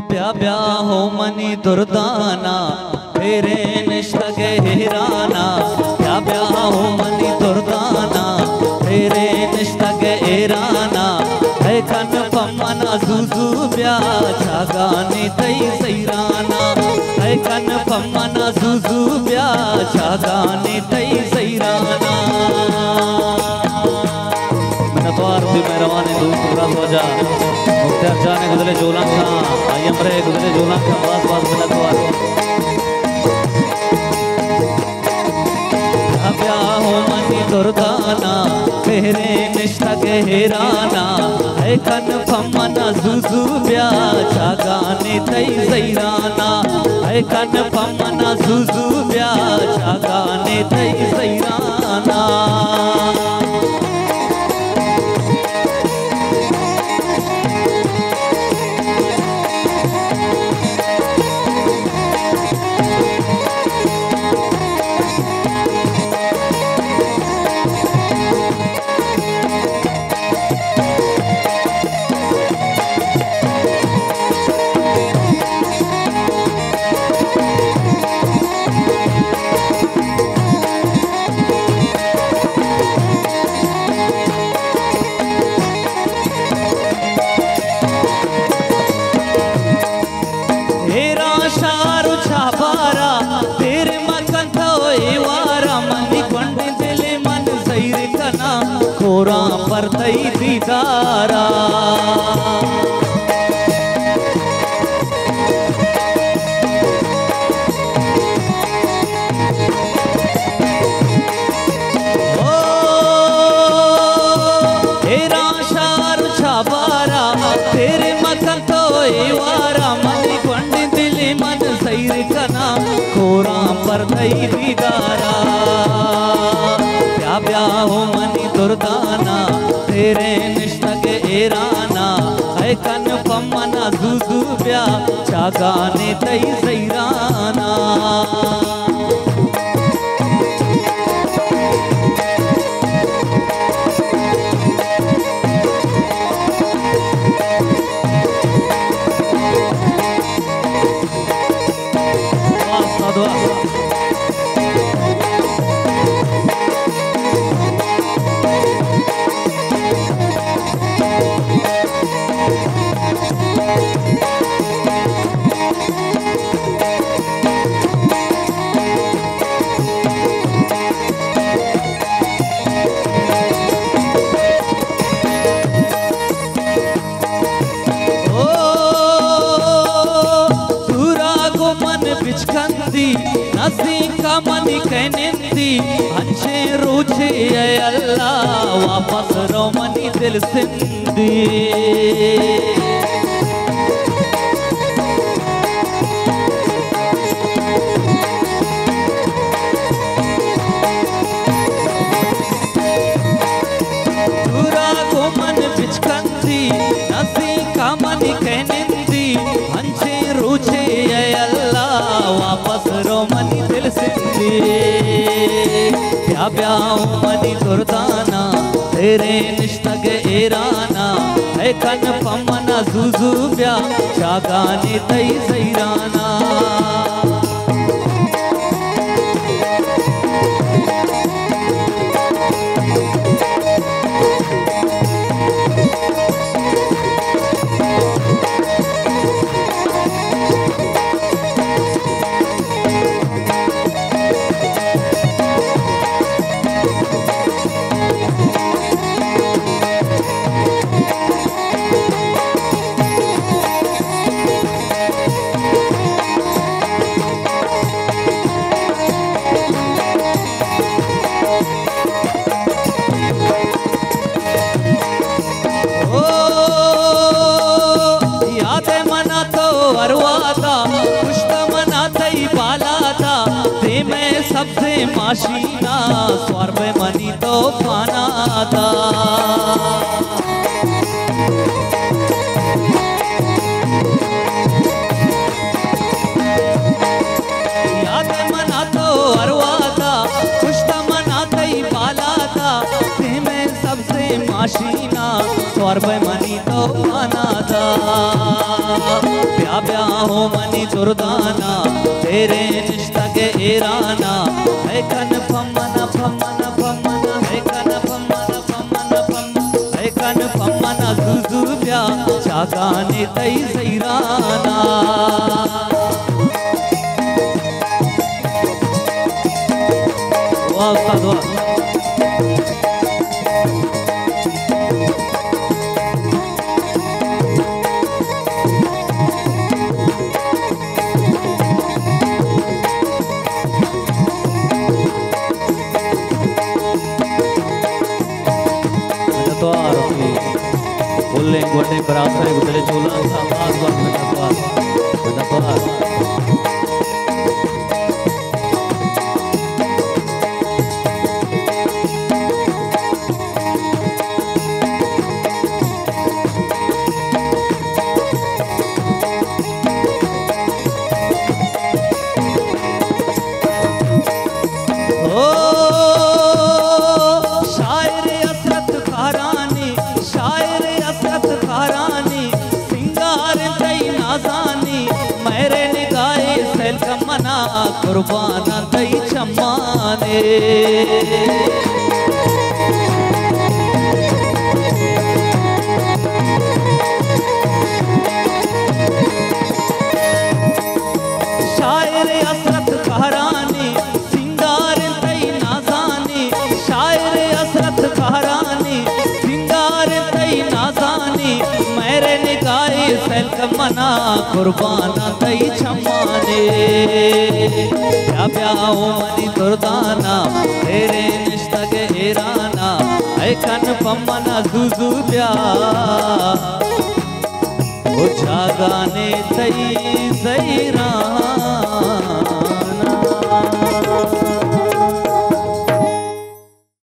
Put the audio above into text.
ब्या ब्या हो मनी दुर्दाना तेरे निष्ठग हेराना। ब्या ब्या हो मनी दुर्दाना तेरे निष्ठग हेराना। है कन पमना जुजू ब्या छागाने तई सैराना। है कन पमना जुजू ब्या छागाने तई सैराना। मिनतवार भी मेहरबानी दूर टुकड़ा सोजा मुख्तार जाने गुजरे जोला था आयम रे गुजरे जोला था बास बास मिनतवार। ब्या हो मनी दुर्दाना तेरे निष्ठग हेराना। है कन पमना जुजू ब्या छागाने तई सैराना। है कन पमना जुजू ब्या छागाने तई सैराना। पर तई दीदारा तेरा शार छाबारा तेरे मकन तो वारा मन पंड दिल मन सैर कना खोरा पर तई दीदारा। ब्या ब्या हो मनी दुर्दाना तेरे निष्ठग हेराना। है कन पमना जुजू ब्या छागाने तई सैराना। नसी का मनी कहनेंदी अच्छे रूझे अल्लाह वापस रो मनी दिल सिंधी। दूरा को मन बिचकंदी नसी का मनी कहनेंदी अच्छे रूझे अल्लाह वापस रो मनी दिल सिंधी। ब्या ब्या हो मनी दुर्दाना तेरे निष्ठग हेराना। है कन पमना जुजू ब्या छागाने तई सैराना। सबसे माशीना स्वर में मनी तो पाना था। याद मना तो अरवा था खुश मना तई पाला था। में सबसे माशीना स्वर पे मनी तो खाना दा ब्या ब्या हो मनी दुर्दाना तेरे निष्ठा के एराना है कन फमना फमना फमना है कन फमना फमना फम है कन फमना जुजु ब्या चागाने तई सैराना वाह उस्ताद वाह बोले गोटे बराबर गुजरे चोला साबास बात कुर्बाना दई चम्माने शायर असरत कहरानी सिंगार तई नाजानी शायर असरत कहरानी सिंगार तई नाजानी मेरे निगाहे सैल कमना कुर्बाना दई चम्माने ब्या ब्या हो मनी दुर्दाना तेरे निष्ठा के एराना है कन पमना जुजु ब्या ओ जागाने तई सैराना